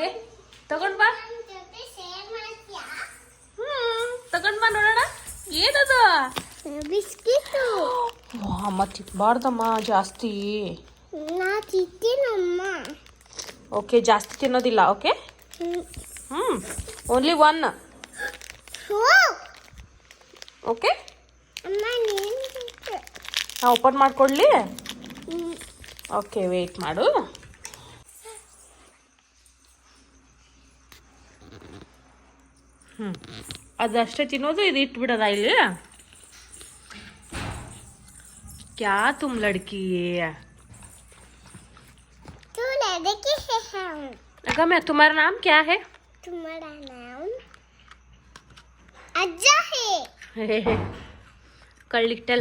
ಏ ತಗೊಂಡ್ ಬಾ. ತಗೊಂಡ್ ಬಾ ನೋಡೋಣ. ಏನದು? ಬಿಸ್ಕಿಟು. ಅಮ್ಮ ತಿನ್ಬಾರ್ದಮ್ಮ ಜಾಸ್ತಿ. ನಾ ತಿಂತೀನಮ್ಮ. ಓಕೆ, ಜಾಸ್ತಿ ತಿನ್ನೋದಿಲ್ಲ. Okay, only one. ಓಕೆ, ಅಮ್ಮ ನಾ ಓಪನ್ ಮಾಡ್ಕೊಡ್ಲಿ? ಓಕೆ, ವೇಟ್ ಮಾಡು. ಅದಷ್ಟೇ ತಿನ್ನೋದು, ಇದು ಇಟ್ಬಿಡೋದ ಇಲ್ಲಿ? क्या तुम लड़की है? तू लड़की है। अगर मैं, तुम्हारा नाम क्या है? तुम्हारा नाम अज्जा है। कल लिटल